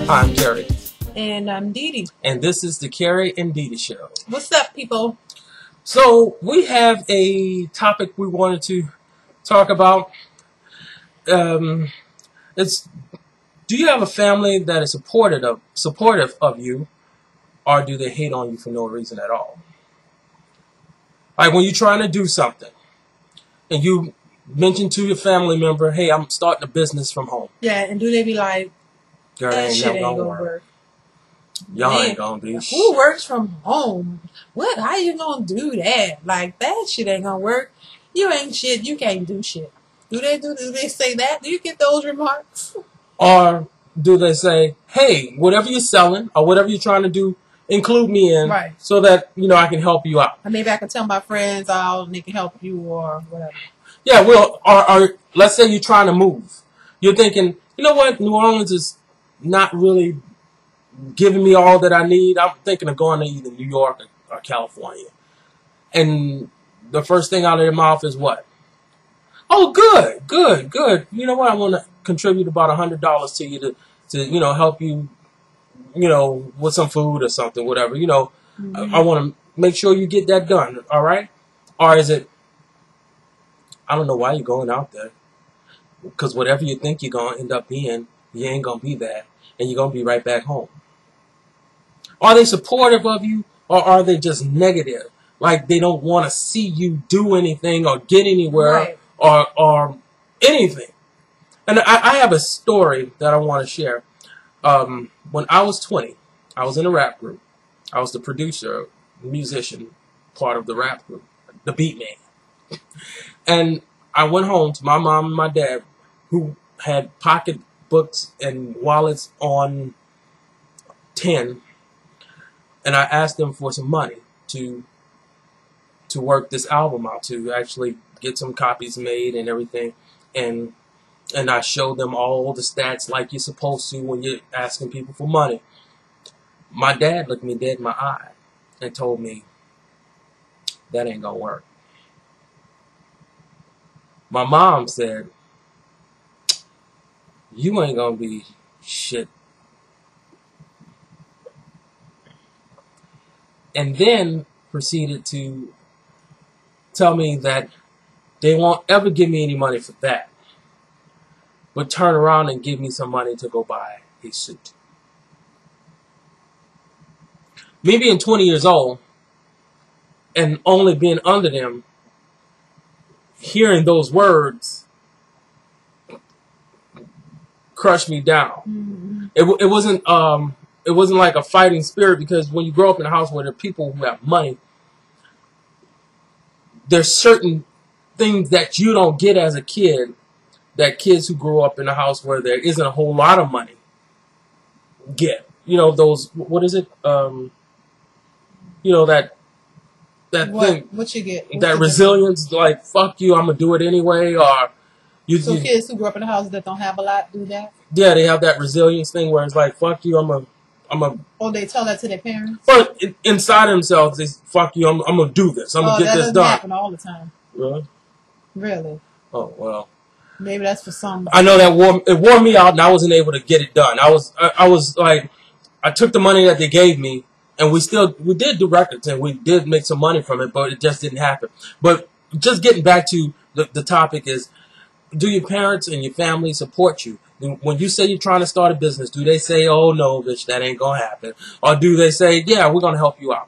I'm Kerry. And I'm Dee Dee. And this is the Kerry and Dee Dee Show. What's up, people? So, we have a topic we wanted to talk about. It's, do you have a family that is supportive of you, or do they hate on you for no reason at all? Like when you're trying to do something, and you mention to your family member, hey, I'm starting a business from home. Yeah, and do they be like, Girl, that shit ain't gonna work. Y'all Man, ain't gonna do shit. Who works from home? What? How you gonna do that? Like, that shit ain't gonna work. You ain't shit. You can't do shit. Do they say that? Do you get those remarks? Or do they say, hey, whatever you're selling or whatever you're trying to do, include me in, right, so that, I can help you out. Or maybe I can tell my friends out and they can help you or whatever. Yeah, well, or let's say you're trying to move. You're thinking, you know what, New Orleans is not really giving me all that I need. I'm thinking of going to either New York or California. And the first thing out of their mouth is what? Oh, good. You know what? I want to contribute about $100 to you to help you, with some food or something, whatever. Mm-hmm. I want to make sure you get that done, all right? Or is it, I don't know why you're going out there. Because whatever you think you're going to end up being, you ain't going to be that. And you're going to be right back home. Are they supportive of you, or are they just negative? Like they don't want to see you do anything or get anywhere, right, or anything. And I have a story that I want to share. When I was 20, I was in a rap group. I was the producer, musician, part of the rap group, the beat man. And I went home to my mom and my dad, who had pocketbooks and wallets on 10. And I asked them for some money to work this album out, to actually get some copies made and everything. And I showed them all the stats like you're supposed to when you're asking people for money. My dad looked me dead in my eye and told me, that ain't gonna work. My mom said, you ain't gonna be shit. And then proceeded to tell me that they won't ever give me any money for that, but turn around and give me some money to go buy a suit. Me being 20 years old and only being under them, hearing those words crushed me down. Mm-hmm. It wasn't like a fighting spirit, because when you grow up in a house where there are people who have money, there's certain things that you don't get as a kid that kids who grow up in a house where there isn't a whole lot of money get. Those, what is it? That thing. What you get? That resilience, like, fuck you, I'm going to do it anyway, or... So kids who grew up in a house that don't have a lot do that? Yeah, they have that resilience thing where it's like, fuck you, I'm a... Oh, they tell that to their parents? But inside themselves, they fuck you, I'm going to do this. I'm going to get this done. That doesn't happen all the time. Really? Really? Oh, well. Maybe that's for some. I know it wore me out, and I wasn't able to get it done. I was like, I took the money that they gave me, and we did do records, and we did make some money from it, but it just didn't happen. But just getting back to the topic is, do your parents and your family support you? When you say you're trying to start a business, do they say, oh, no, bitch, that ain't going to happen? Or do they say, yeah, we're going to help you out?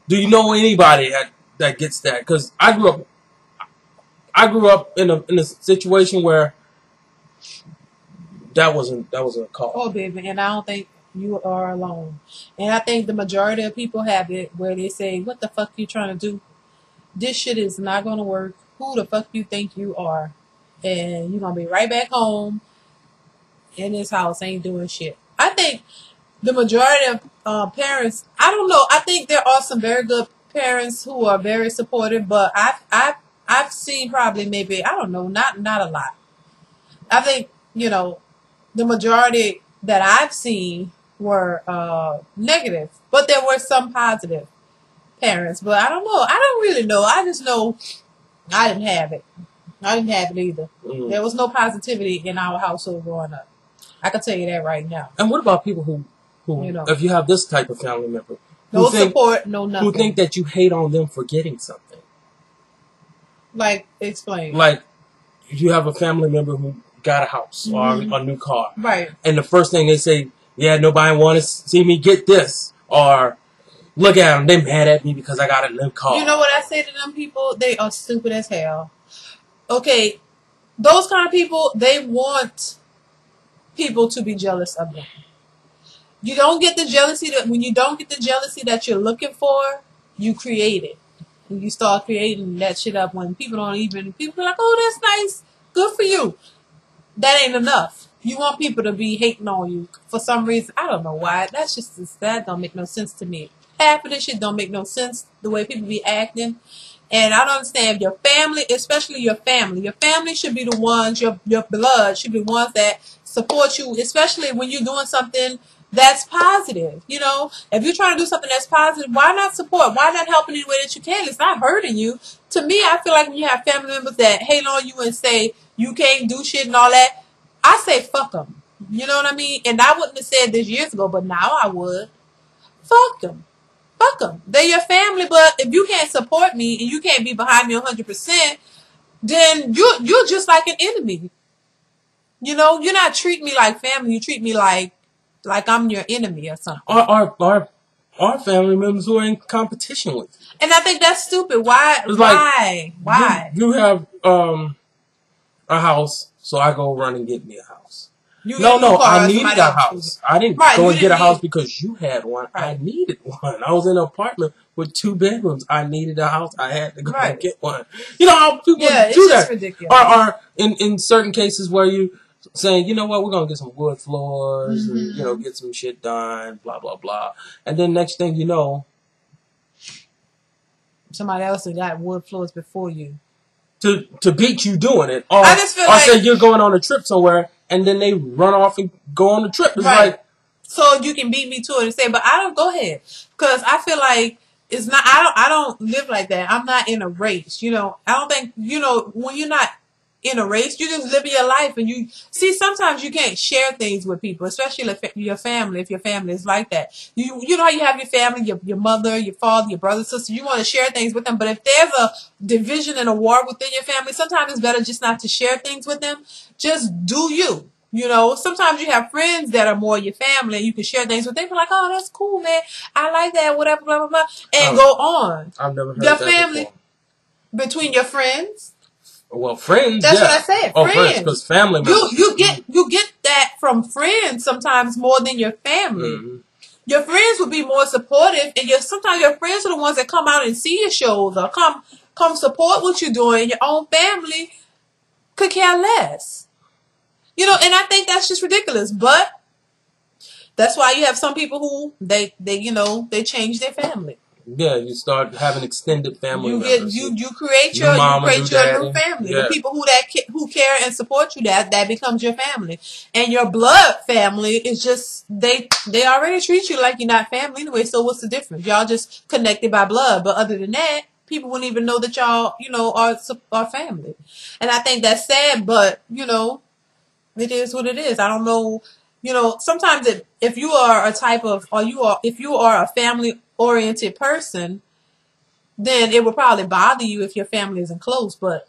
Do you know anybody that gets that? Because I grew up in a situation where that wasn't a call. Oh, baby, and I don't think you are alone. And I think the majority of people have it where they say, what the fuck you trying to do? This shit is not going to work. Who the fuck you think you are? And you're going to be right back home in this house, ain't doing shit. I think the majority of parents, I don't know, I think there are some very good parents who are very supportive, but I've seen probably maybe, I don't know, not a lot. I think, the majority that I've seen were negative, but there were some positive parents. But I don't know. I don't really know. I just know I didn't have it. I didn't have it either. Mm. There was no positivity in our household growing up. I can tell you that right now. And what about people who if you have this type of family member, no support, no nothing, who think that you hate on them for getting something? Like, explain. Like, you have a family member who got a house or a new car, right? And the first thing they say, yeah, nobody want to see me get this, or look at them, they mad at me because I got a new car. You know what I say to them people? They are stupid as hell. Okay, those kind of people, they want people to be jealous of them. You don't get the jealousy when you don't get the jealousy that you're looking for, you create it. And you start creating that shit up when people are like, oh, that's nice, good for you. That ain't enough. You want people to be hating on you for some reason. I don't know why. That don't make no sense to me. Half of this shit don't make no sense, the way people be acting. And I don't understand your family, especially your family. Your family should be the ones, your blood should be the ones that support you, especially when you're doing something that's positive. You know, if you're trying to do something that's positive, why not support? Why not help in any way that you can? It's not hurting you. To me, I feel like when you have family members that hate on you and say you can't do shit and all that, I say fuck them. You know what I mean? And I wouldn't have said this years ago, but now I would. Fuck them. Fuck them. They're your family, but if you can't support me and you can't be behind me 100%, then you're just like an enemy. You know, you're not treating me like family. You treat me like I'm your enemy or something. Our family members who are in competition with you. And I think that's stupid. Why? Why? You have a house, so I go run and get me a house. I needed a house. I didn't go and get a house because you had one. Right. I needed one. I was in an apartment with 2 bedrooms. I needed a house. I had to go and get one. You know how people do that. It's just ridiculous. Or in certain cases where you saying, you know what, we're going to get some wood floors and, you know, get some shit done, blah, blah, blah. And then next thing you know, somebody else has got wood floors before you. To beat you doing it. Or say you're going on a trip somewhere and then they run off and go on the trip. It's like, so you can beat me to it and say, but I don't go ahead. Because I feel like it's not, I don't live like that. I'm not in a race. You know, I don't think, you know, when you're not in a race, you just live your life, and you see sometimes you can't share things with people, especially your family. If your family is like that, you know how you have your family, your mother, your father, your brother, sister, you want to share things with them. But if there's a division and a war within your family, sometimes it's better just not to share things with them. Just do you. You know, sometimes you have friends that are more your family and you can share things with them. They're like, oh, that's cool, man. I like that, whatever, blah, blah, blah. And go on. I've never heard your that family before. Between your friends. Well, friends. That's what I said. Oh, friends, because family members. You get that from friends sometimes more than your family. Mm-hmm. Your friends will be more supportive, and sometimes your friends are the ones that come out and see your shows or come support what you're doing. Your own family could care less. You know, and I think that's just ridiculous. But that's why you have some people who they change their family. Yeah, you start having extended family members. You create your new family. Yeah. The people who care and support you, that becomes your family. And your blood family is just they already treat you like you're not family anyway. So what's the difference? Y'all just connected by blood, but other than that, people wouldn't even know that y'all are family. And I think that's sad, but it is what it is. I don't know. Sometimes if you are a type of if you are a family oriented person, then it will probably bother you if your family isn't close. But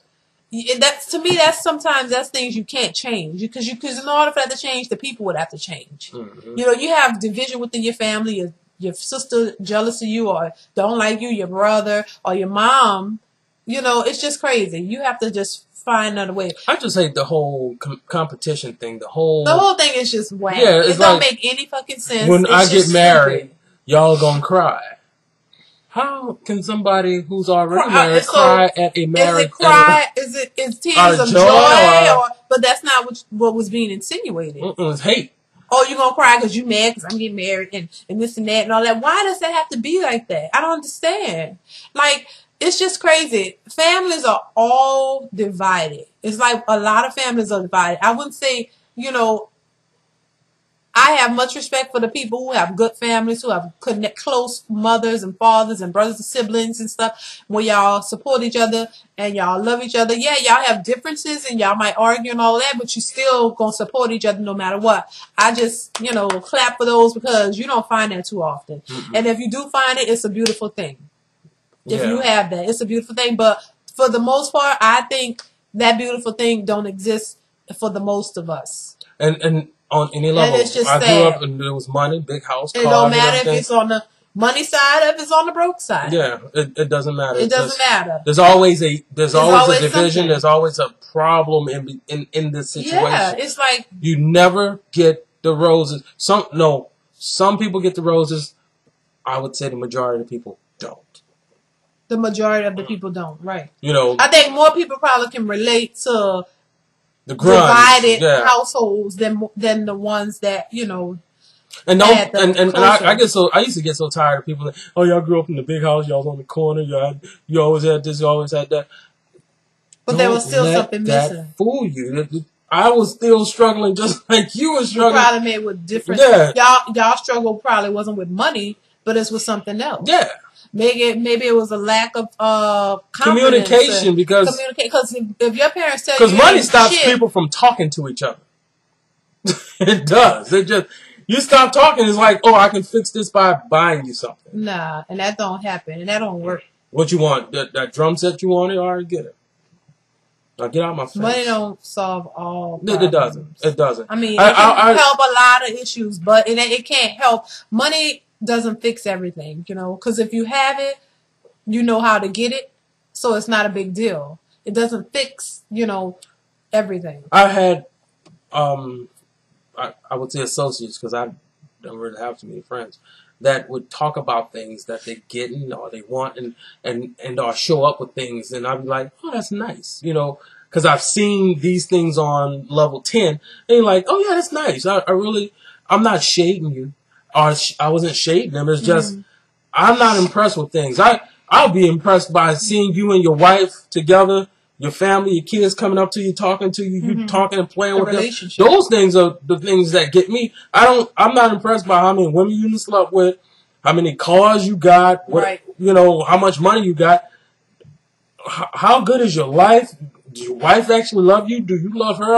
to me, that's things you can't change because in order for that to change, the people would have to change. Mm-hmm. You have division within your family. Your sister jealous of you or don't like you, your brother or your mom. It's just crazy. You have to just find another way. I just hate the whole competition thing. The whole thing is just whack. Yeah, it don't make any fucking sense. When I get married, y'all gonna cry. How can somebody who's already married cry at a marriage? Is tears of joy? But that's not what was being insinuated. It's hate. Oh, you're gonna cry because you mad because I'm getting married and this and that and all that. Why does that have to be like that? I don't understand. It's just crazy. Families are all divided. It's like a lot of families are divided. I wouldn't say, I have much respect for the people who have good families, who have close mothers and fathers and brothers and siblings and stuff, where y'all support each other and y'all love each other. Yeah, y'all have differences and y'all might argue and all that, but you still gonna support each other no matter what. I just, clap for those because you don't find that too often. Mm-hmm. And if you do find it, it's a beautiful thing. If you have that, it's a beautiful thing. But for the most part, I think that beautiful thing don't exist for the most of us. And on any level, and it's just I sad. grew up and there was money, big house, car, it don't matter if it's on the money side or if it's on the broke side. Yeah, it doesn't matter. It doesn't matter. There's always a division. Something. There's always a problem in this situation. Yeah, it's like you never get the roses. Some people get the roses. I would say the majority of the people don't. The majority of the people don't, right? I think more people probably can relate to the divided households than the ones that And I used to get so tired of people that, oh, y'all grew up in the big house, y'all was on the corner, you always had this, you always had that. But there was still something missing. That fool you. I was still struggling just like you were struggling. You probably made with different. Yeah. Y'all struggle probably wasn't with money, but it's with something else. Yeah. Maybe it was a lack of communication because if your parents tell you because money stops people from talking to each other. It does. You stop talking. It's like, oh, I can fix this by buying you something. Nah, and that don't happen, and that don't work. What you want? That drum set you wanted? All right, get it. Now get out my face. Money don't solve all problems. It doesn't. I mean, it can help a lot of issues, but it can't help. Money doesn't fix everything, because if you have it, you know how to get it, so it's not a big deal. It doesn't fix, everything. I had, I would say associates, because I don't really have too many friends, that would talk about things that they're getting or they want and or show up with things, and I'd be like, oh, that's nice, because I've seen these things on level 10, and you're like, oh yeah, that's nice. I'm not shading you. Or I wasn't shading them. It's just I'm not impressed with things. I'll be impressed by seeing you and your wife together, your family, your kids coming up to you, talking to you, you talking and playing with them. Those things are the things that get me. I'm not impressed by how many women you slept with, how many cars you got, how much money you got. How good is your life? Does your wife actually love you? Do you love her?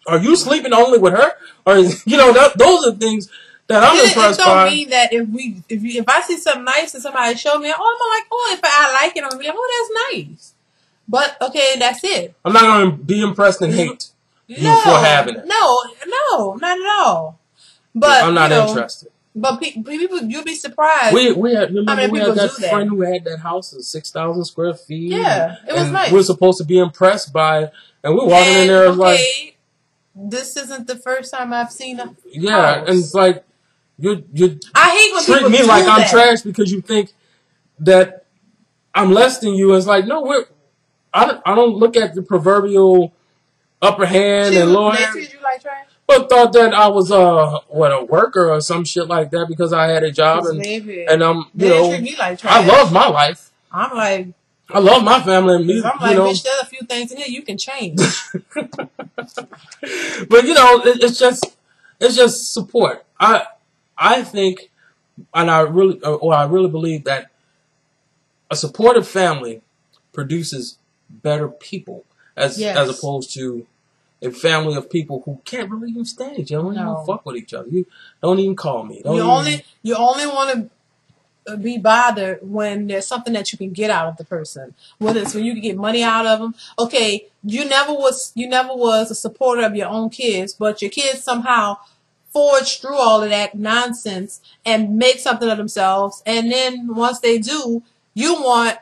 Are you sleeping only with her? Or those are things that I'm impressed by. It don't mean that if I see something nice and somebody show me, I'm like, oh, if I like it, I'm gonna be like, oh, that's nice. But okay, that's it. I'm not gonna be impressed and hate you for having it. No, not at all. But I'm not interested. But people, you'll be surprised. We had that friend who had that house of 6,000 square feet. Yeah, it was nice. We're supposed to be impressed by, and we're walking in there like, this isn't the first time I've seen a house. And it's like. You I hate when treat people me do like that. I'm trash because you think that I'm less than you. It's like, no, I don't look at the proverbial upper hand and lower hand. They treat you like trash? But thought that I was a worker or some shit like that because I had a job and treat me like trash. I love my life. I'm like, I love my family and me. I'm like, bitch, there's a few things in here you can change. But it's just support. I think, and I really believe that a supportive family produces better people as opposed to a family of people who can't really even stand each other. You don't even fuck with each other. You don't even call me. You only want to be bothered when there's something that you can get out of the person. Whether it's when you can get money out of them. Okay, you never was a supporter of your own kids, but your kids somehow forge through all of that nonsense and make something of themselves, and then once they do, you want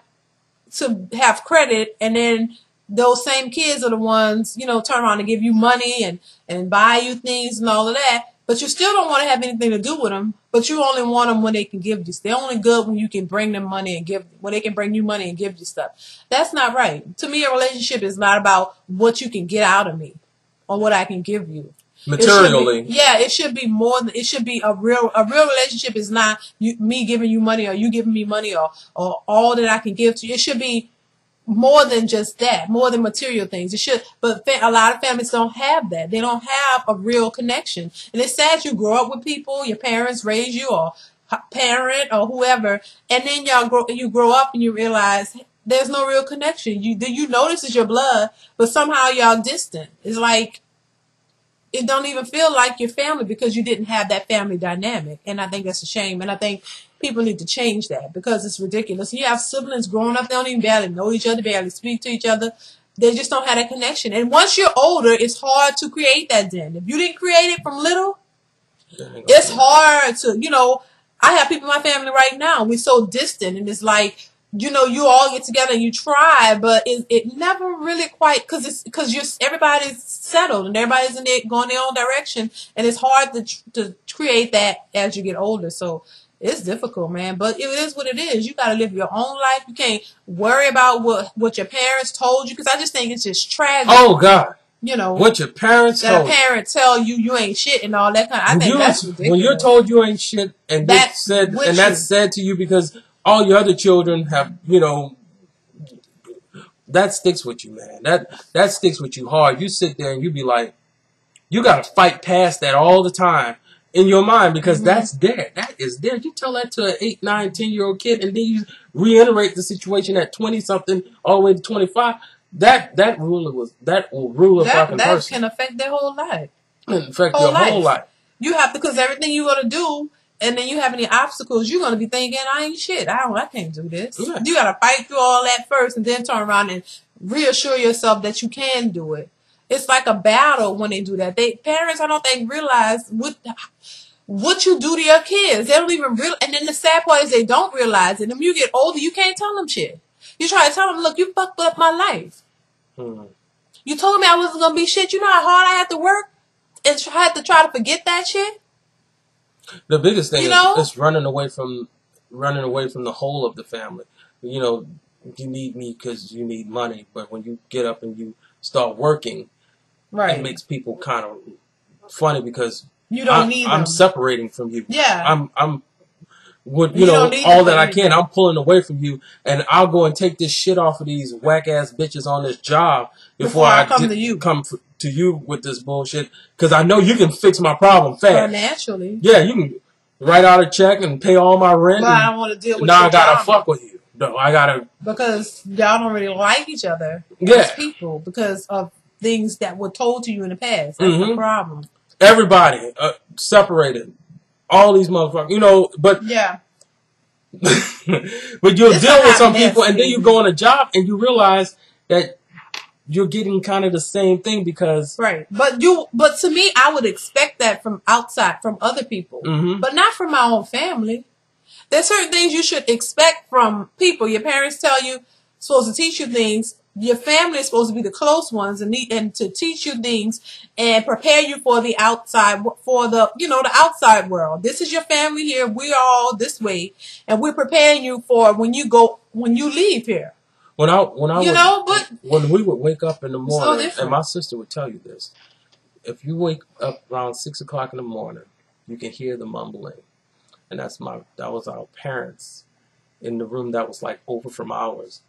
to have credit, and then those same kids are the ones, turn around and give you money and buy you things and all of that, but you still don't want to have anything to do with them, but you only want them when they can give you. They're only good when you can bring them money and when they can bring you money and give you stuff. That's not right. To me, a relationship is not about what you can get out of me or what I can give you. Materially. It should be more. It should be a real relationship is not me giving you money or you giving me money or all that I can give to you. It should be more than just that, more than material things. It should, but a lot of families don't have that. They don't have a real connection. And it's sad you grow up with people, your parents raise you, or parent or whoever, and then you grow up and you realize there's no real connection. You notice it's your blood, but somehow y'all distant. It's like it don't even feel like your family because you didn't have that family dynamic. And I think that's a shame. And I think people need to change that because it's ridiculous. You have siblings growing up, they don't even barely know each other, barely speak to each other. They just don't have that connection. And once you're older, it's hard to create that then. If you didn't create it from little, it's hard to, I have people in my family right now. We're so distant, and it's like, you all get together and you try, but it never really quite, because everybody's settled and everybody's going their own direction, and it's hard to create that as you get older. So it's difficult, man. But it is what it is. You got to live your own life. You can't worry about what your parents told you, because I just think it's just tragic. Oh God. What your parents told you. That a parent tell you ain't shit and all that kind of, I think that's ridiculous. When you're told you ain't shit and that's said to you because all your other children have, that sticks with you, man. That sticks with you hard. You sit there and you be like, you got to fight past that all the time in your mind because that's there. That is there. You tell that to an 8, 9, 10-year-old kid and then you reiterate the situation at 20-something all the way to 25. That will rule a fucking person. That can affect their whole life. It can affect your whole life. You have to, because everything you're going to do, and then you have any obstacles, you're going to be thinking, I ain't shit. I can't do this. Yeah. You got to fight through all that first and then turn around and reassure yourself that you can do it. It's like a battle when they do that. Parents, I don't think, realize what you do to your kids. They don't even realize. And then the sad part is they don't realize it. And when you get older, you can't tell them shit. You try to tell them, look, you fucked up my life. You told me I wasn't going to be shit. You know how hard I had to work and try to forget that shit? The biggest thing is running away from the whole of the family. You need me because you need money. But when you get up and you start working, it makes people kind of funny because you don't need them. I'm separating from you. Yeah. I'm all that I can. I'm pulling away from you, and I'll go and take this shit off of these whack ass bitches on this job before I come to you with this bullshit. Because I know you can fix my problem fast. Financially. Yeah, you can write out a check and pay all my rent. But I don't want to deal with. Now I gotta fuck with you. No, I gotta because y'all don't really like each other as people because of things that were told to you in the past. That's the problem. Everybody separated. All these motherfuckers, but yeah. but you'll deal with some people, and then you go on a job, and you realize that you're getting kind of the same thing because But to me, I would expect that from outside, from other people, but not from my own family. There's certain things you should expect from people. Your parents tell you, supposed to teach you things. Your family is supposed to be the close ones and to teach you things and prepare you for the outside, for the outside world. This is your family here. We're all this way, and we're preparing you for when you leave here. When we would wake up in the morning, and my sister would tell you this, if you wake up around 6 o'clock in the morning, you can hear the mumbling, and that was our parents in the room that was like over from ours.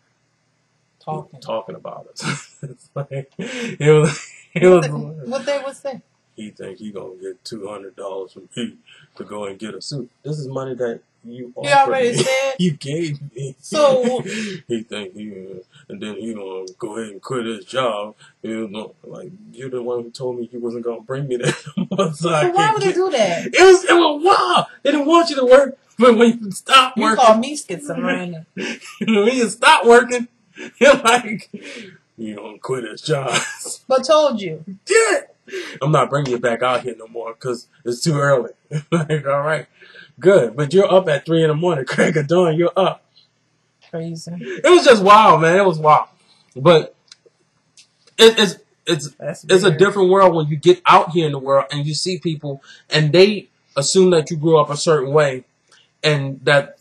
Talking about us. It's like, what they would say? He think he gonna get $200 from me to go and get a suit. This is money that you already said you gave me. So he think and then he gonna go ahead and quit his job. Like you're the one who told me you wasn't gonna bring me there. So why would they do that? It was wild. They didn't want you to work, but when you stop working, you call me schizophrenic. When you stop working. You're like, you don't quit his job. But told you. Yeah. I'm not bringing you back out here no more because it's too early. Like, all right, good. But you're up at 3 in the morning, crack of dawn, you're up. Crazy. It was just wild, man. It was wild. But it's a different world when you get out here in the world and you see people and they assume that you grew up a certain way and that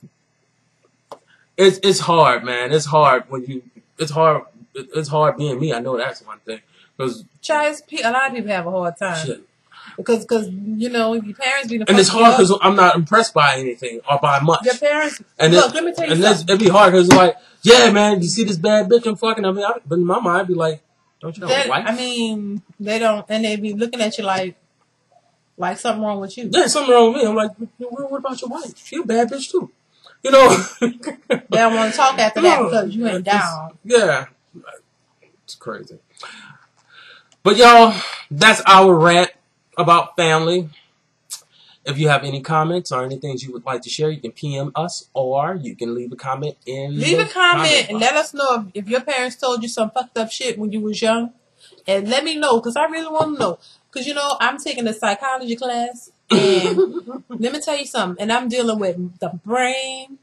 it's hard, man. It's hard it's hard being me. I know that's one thing. Because a lot of people have a hard time. Shit. Because your parents be the and it's hard because I'm not impressed by anything or by much. Your parents. And look, let me tell you something. It'd be hard because like Yeah, man, you see this bad bitch I'm fucking. I mean, but in my mind, I'd be like, don't you have a wife? I mean, they don't, and they be looking at you like something wrong with you. Yeah, something wrong with me. I'm like, what about your wife? She a bad bitch too. You know? They don't want to talk after that because you ain't down. Yeah. It's crazy. But y'all, that's our rant about family. If you have any comments or anything you would like to share, you can PM us or you can leave a comment in Leave a comment and let us know if your parents told you some fucked up shit when you was young. And let me know, because I really want to know. Because, you know, I'm taking a psychology class. And let me tell you something. And I'm dealing with the brain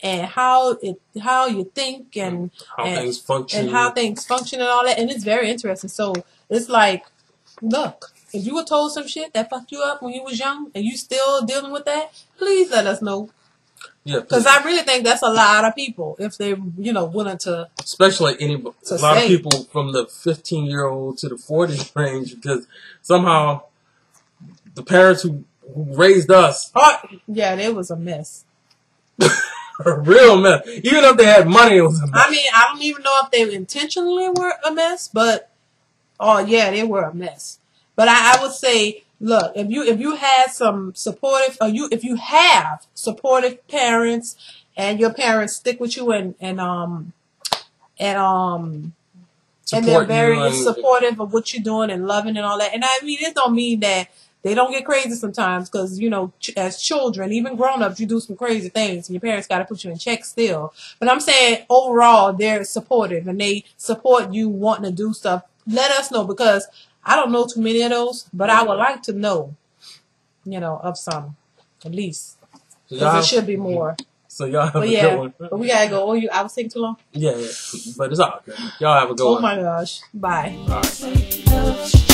and how you think and how things function. And how things function and all that. And it's very interesting. So it's like, look, if you were told some shit that fucked you up when you was young and you still dealing with that, please let us know. Yeah, because I really think that's a lot of people if they're, you know, willing to. Especially a lot of people from the 15-year-old to the 40 range, because somehow the parents who raised us. Oh, yeah, it was a mess. A real mess. Even if they had money, it was a mess. I mean, I don't even know if they intentionally were a mess, but oh yeah, they were a mess. But I would say, look, if you had some supportive, or if you have supportive parents, and your parents stick with you and they're very supportive of what you're doing and loving and all that. And I mean, it don't mean that they don't get crazy sometimes, because, you know, as children, even grown-ups, you do some crazy things and your parents got to put you in check still. But I'm saying overall, they're supportive and they support you wanting to do stuff. Let us know, because I don't know too many of those, but I would like to know, you know, of some, at least. Because there should be more. So y'all have a good one. But we got to go. Oh, I was taking too long? Yeah, but it's all good. Y'all have a good one. Oh my gosh. Bye. All right.